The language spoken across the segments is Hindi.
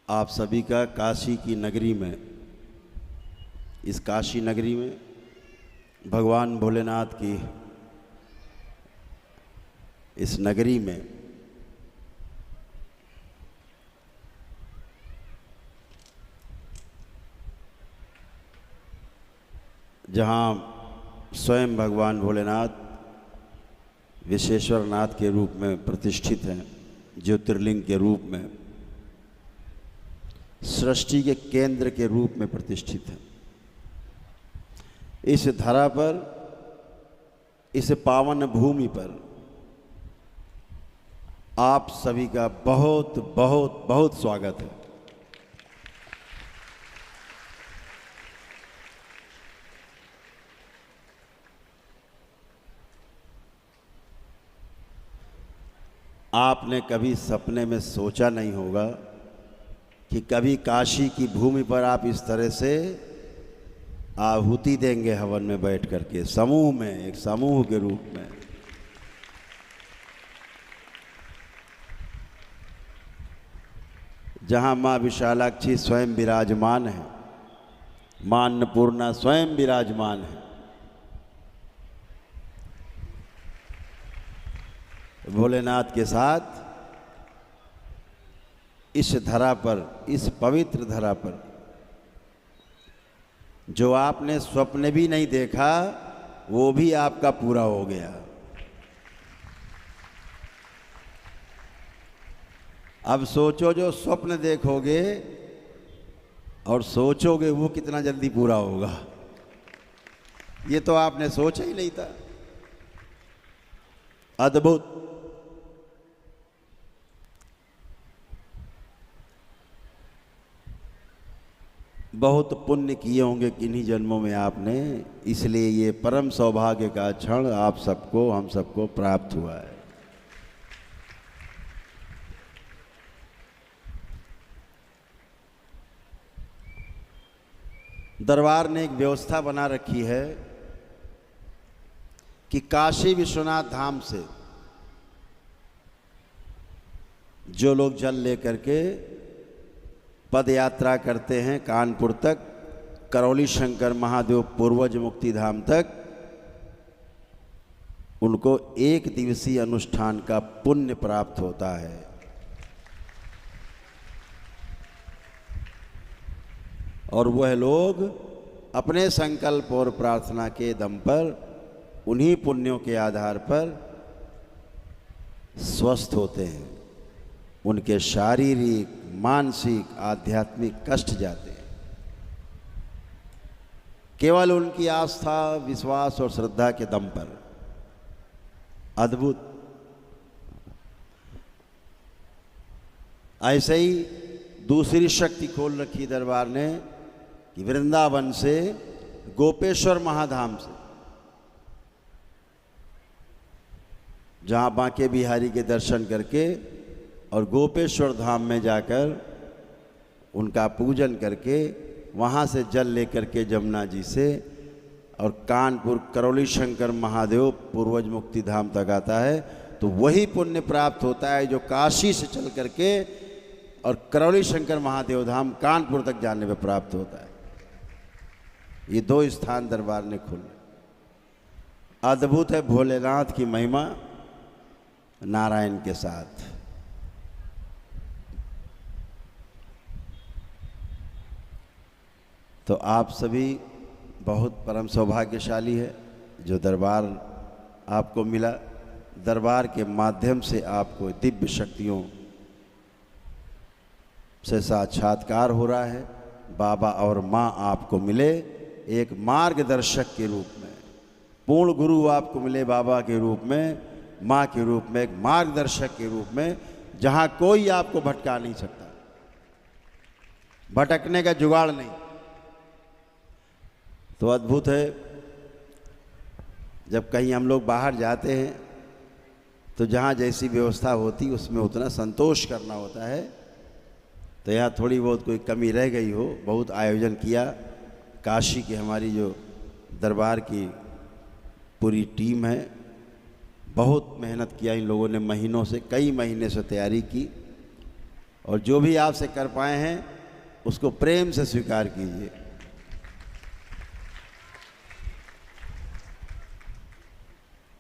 आप सभी का काशी की नगरी में, इस काशी नगरी में भगवान भोलेनाथ की इस नगरी में जहाँ स्वयं भगवान भोलेनाथ विश्वेश्वर नाथ के रूप में प्रतिष्ठित हैं, ज्योतिर्लिंग के रूप में, सृष्टि के केंद्र के रूप में प्रतिष्ठित हैं। इस धरा पर, इस पावन भूमि पर आप सभी का बहुत बहुत बहुत स्वागत है। आपने कभी सपने में सोचा नहीं होगा कि कभी काशी की भूमि पर आप इस तरह से आहुति देंगे हवन में बैठ करके, समूह में, एक समूह के रूप में। जहां मां विशालाक्षी स्वयं विराजमान है, मां अन्नपूर्णा स्वयं विराजमान है, भोलेनाथ के साथ इस धरा पर, इस पवित्र धरा पर जो आपने स्वप्न भी नहीं देखा वो भी आपका पूरा हो गया। अब सोचो, जो स्वप्न देखोगे और सोचोगे वो कितना जल्दी पूरा होगा, ये तो आपने सोचा ही नहीं था। अद्भुत। बहुत पुण्य किए होंगे किन्हीं जन्मों में आपने, इसलिए ये परम सौभाग्य का क्षण आप सबको, हम सबको प्राप्त हुआ है। दरबार ने एक व्यवस्था बना रखी है कि काशी विश्वनाथ धाम से जो लोग जल लेकर के पद यात्रा करते हैं कानपुर तक, करौली शंकर महादेव पूर्वज मुक्ति धाम तक, उनको एक दिवसीय अनुष्ठान का पुण्य प्राप्त होता है। और वह लोग अपने संकल्प और प्रार्थना के दम पर, उन्हीं पुण्यों के आधार पर स्वस्थ होते हैं। उनके शारीरिक, मानसिक, आध्यात्मिक कष्ट जाते हैं। केवल उनकी आस्था, विश्वास और श्रद्धा के दम पर। अद्भुत। ऐसे ही दूसरी शक्ति खोल रखी दरबार ने कि वृंदावन से, गोपेश्वर महाधाम से, जहाँ बांके बिहारी के दर्शन करके और गोपेश्वर धाम में जाकर उनका पूजन करके वहाँ से जल लेकर के जमुना जी से और कानपुर करौली शंकर महादेव पूर्वज मुक्ति धाम तक आता है, तो वही पुण्य प्राप्त होता है जो काशी से चल करके और करौली शंकर महादेव धाम कानपुर तक जाने में प्राप्त होता है। ये दो स्थान दरबार ने खोले। अद्भुत है भोलेनाथ की महिमा नारायण के साथ। तो आप सभी बहुत परम सौभाग्यशाली है जो दरबार आपको मिला। दरबार के माध्यम से आपको दिव्य शक्तियों से साक्षात्कार हो रहा है। बाबा और माँ आपको मिले एक मार्गदर्शक के रूप में, पूर्ण गुरु आपको मिले बाबा के रूप में, माँ के रूप में, एक मार्गदर्शक के रूप में, जहाँ कोई आपको भटका नहीं सकता, भटकने का जुगाड़ नहीं। तो अद्भुत है। जब कहीं हम लोग बाहर जाते हैं तो जहाँ जैसी व्यवस्था होती उसमें उतना संतोष करना होता है। तो यहाँ थोड़ी बहुत कोई कमी रह गई हो, बहुत आयोजन किया। काशी की हमारी जो दरबार की पूरी टीम है, बहुत मेहनत किया इन लोगों ने, महीनों से, कई महीने से तैयारी की और जो भी आपसे कर पाए हैं उसको प्रेम से स्वीकार कीजिए।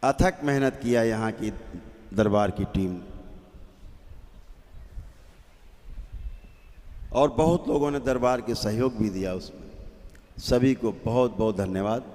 अथक मेहनत किया यहाँ की दरबार की टीम, और बहुत लोगों ने दरबार के सहयोग भी दिया उसमें। सभी को बहुत बहुत धन्यवाद।